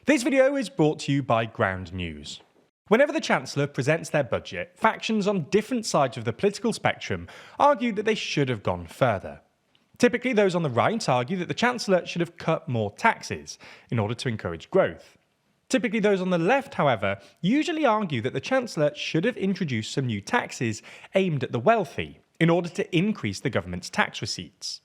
This video is brought to you by Ground News. Whenever the Chancellor presents their budget, factions on different sides of the political spectrum argue that they should have gone further. Typically, those on the right argue that the Chancellor should have cut more taxes in order to encourage growth. Typically, those on the left, however, usually argue that the Chancellor should have introduced some new taxes aimed at the wealthy in order to increase the government's tax receipts.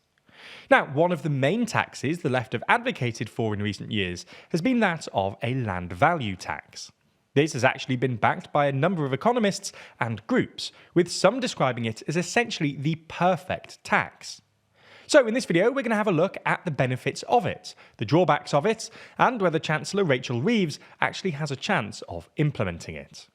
Now, one of the main taxes the left have advocated for in recent years has been that of a land value tax. This has actually been backed by a number of economists and groups, with some describing it as essentially the perfect tax. So in this video, we're going to have a look at the benefits of it, the drawbacks of it, and whether Chancellor Rachel Reeves actually has a chance of implementing it.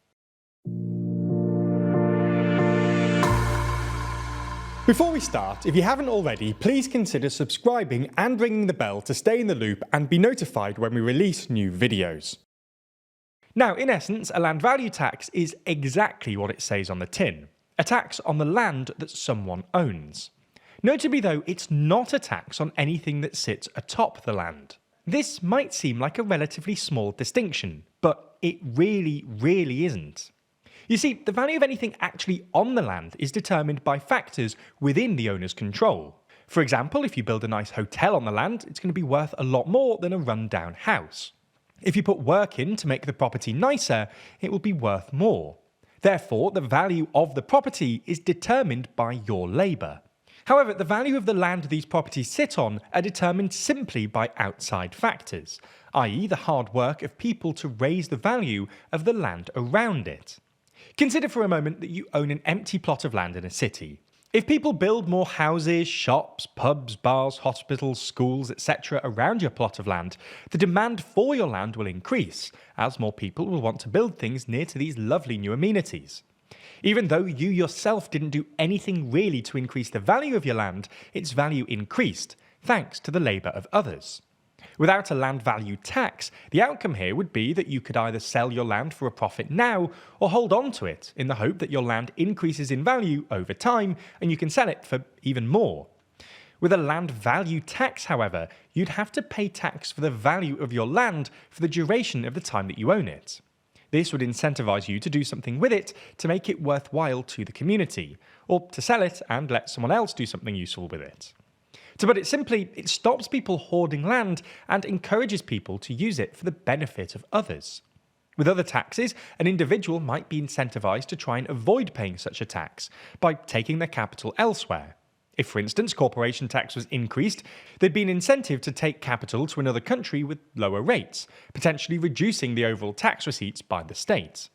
Before we start, if you haven't already, please consider subscribing and ringing the bell to stay in the loop and be notified when we release new videos. Now, in essence, a land value tax is exactly what it says on the tin, a tax on the land that someone owns. Notably though, it's not a tax on anything that sits atop the land. This might seem like a relatively small distinction, but it really isn't. You see, the value of anything actually on the land is determined by factors within the owner's control. For example, if you build a nice hotel on the land, it's going to be worth a lot more than a run-down house. If you put work in to make the property nicer, it will be worth more. Therefore, the value of the property is determined by your labour. However, the value of the land these properties sit on are determined simply by outside factors, i.e. the hard work of people to raise the value of the land around it. Consider for a moment that you own an empty plot of land in a city. If people build more houses, shops, pubs, bars, hospitals, schools, etc. around your plot of land, the demand for your land will increase, as more people will want to build things near to these lovely new amenities. Even though you yourself didn't do anything really to increase the value of your land, its value increased, thanks to the labour of others. Without a land value tax, the outcome here would be that you could either sell your land for a profit now or hold on to it in the hope that your land increases in value over time and you can sell it for even more. With a land value tax, however, you'd have to pay tax for the value of your land for the duration of the time that you own it. This would incentivise you to do something with it to make it worthwhile to the community, or to sell it and let someone else do something useful with it. To put it simply, it stops people hoarding land and encourages people to use it for the benefit of others. With other taxes, an individual might be incentivised to try and avoid paying such a tax by taking their capital elsewhere. If, for instance, corporation tax was increased, there'd be an incentive to take capital to another country with lower rates, potentially reducing the overall tax receipts by the state.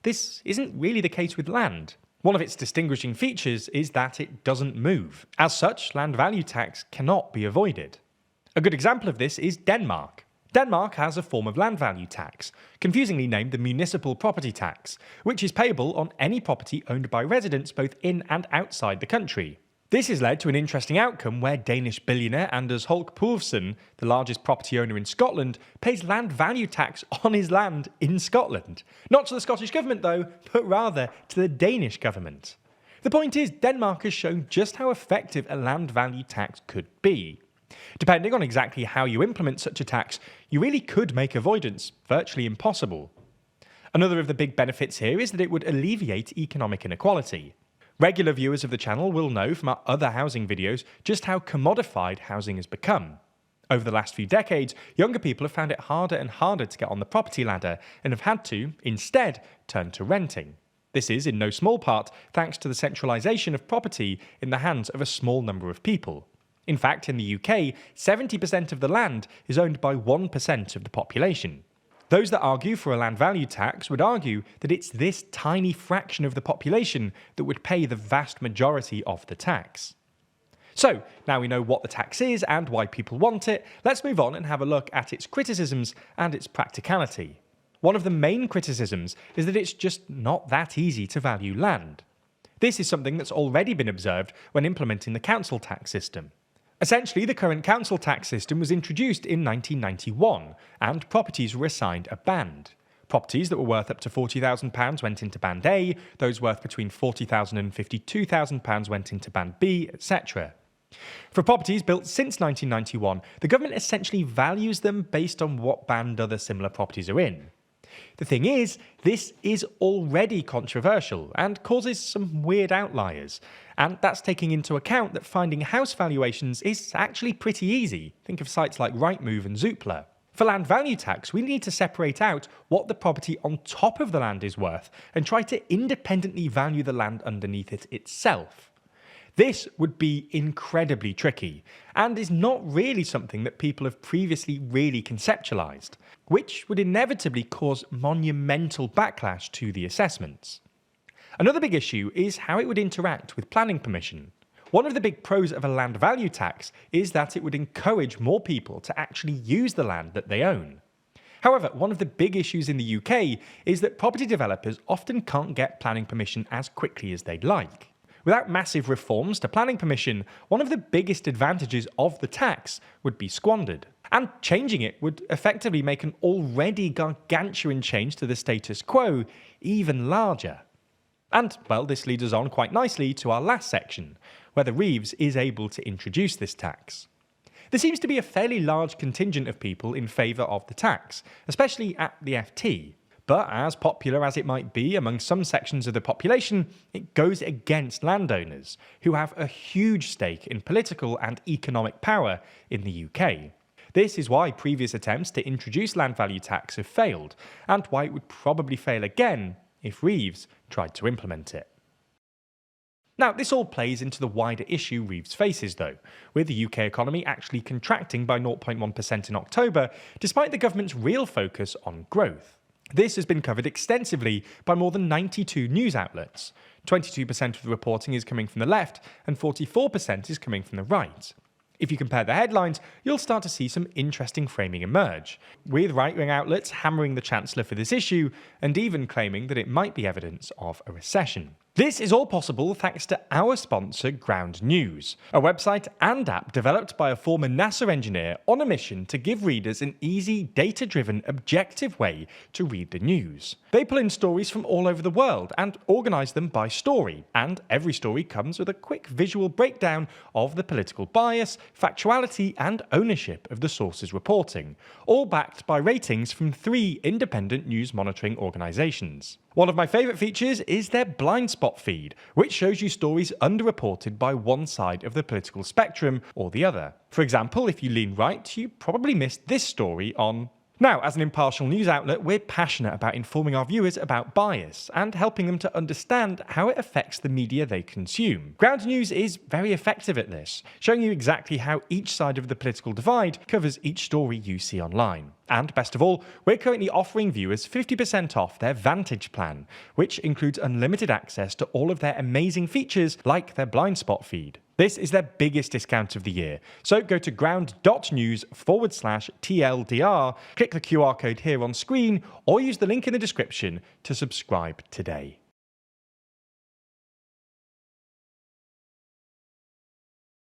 This isn't really the case with land. One of its distinguishing features is that it doesn't move. As such, land value tax cannot be avoided. A good example of this is Denmark. Denmark has a form of land value tax, confusingly named the municipal property tax, which is payable on any property owned by residents both in and outside the country. This has led to an interesting outcome where Danish billionaire Anders Holk Poulsen, the largest property owner in Scotland, pays land value tax on his land in Scotland. Not to the Scottish government though, but rather to the Danish government. The point is, Denmark has shown just how effective a land value tax could be. Depending on exactly how you implement such a tax, you really could make avoidance virtually impossible. Another of the big benefits here is that it would alleviate economic inequality. Regular viewers of the channel will know from our other housing videos just how commodified housing has become. Over the last few decades, younger people have found it harder and harder to get on the property ladder and have had to, instead, turn to renting. This is, in no small part, thanks to the centralisation of property in the hands of a small number of people. In fact, in the UK, 70% of the land is owned by 1% of the population. Those that argue for a land value tax would argue that it's this tiny fraction of the population that would pay the vast majority of the tax. So, now we know what the tax is and why people want it, let's move on and have a look at its criticisms and its practicality. One of the main criticisms is that it's just not that easy to value land. This is something that's already been observed when implementing the council tax system. Essentially, the current council tax system was introduced in 1991, and properties were assigned a band. Properties that were worth up to £40,000 went into Band A, those worth between £40,000 and £52,000 went into Band B, etc. For properties built since 1991, the government essentially values them based on what band other similar properties are in. The thing is, this is already controversial and causes some weird outliers, and that's taking into account that finding house valuations is actually pretty easy. Think of sites like Rightmove and Zoopla. For land value tax, we need to separate out what the property on top of the land is worth and try to independently value the land underneath it itself. This would be incredibly tricky, and is not really something that people have previously really conceptualised, which would inevitably cause monumental backlash to the assessments. Another big issue is how it would interact with planning permission. One of the big pros of a land value tax is that it would encourage more people to actually use the land that they own. However, one of the big issues in the UK is that property developers often can't get planning permission as quickly as they'd like. Without massive reforms to planning permission, one of the biggest advantages of the tax would be squandered. And changing it would effectively make an already gargantuan change to the status quo even larger. And, well, this leads us on quite nicely to our last section, whether Reeves is able to introduce this tax. There seems to be a fairly large contingent of people in favour of the tax, especially at the FT. But as popular as it might be among some sections of the population, it goes against landowners, who have a huge stake in political and economic power in the UK. This is why previous attempts to introduce land value tax have failed, and why it would probably fail again if Reeves tried to implement it. Now, this all plays into the wider issue Reeves faces, though, with the UK economy actually contracting by 0.1% in October, despite the government's real focus on growth. This has been covered extensively by more than 92 news outlets. 22% of the reporting is coming from the left, and 44% is coming from the right. If you compare the headlines, you'll start to see some interesting framing emerge, with right-wing outlets hammering the Chancellor for this issue, and even claiming that it might be evidence of a recession. This is all possible thanks to our sponsor Ground News, a website and app developed by a former NASA engineer on a mission to give readers an easy, data-driven, objective way to read the news. They pull in stories from all over the world and organise them by story, and every story comes with a quick visual breakdown of the political bias, factuality and ownership of the source's reporting, all backed by ratings from 3 independent news monitoring organisations. One of my favourite features is their blind spot feed, which shows you stories underreported by one side of the political spectrum or the other. For example, if you lean right, you probably missed this story on... Now, as an impartial news outlet, we're passionate about informing our viewers about bias and helping them to understand how it affects the media they consume. Ground News is very effective at this, showing you exactly how each side of the political divide covers each story you see online. And best of all, we're currently offering viewers 50% off their Vantage plan, which includes unlimited access to all of their amazing features like their blind spot feed. This is their biggest discount of the year, so go to ground.news/TLDR, click the QR code here on screen, or use the link in the description to subscribe today.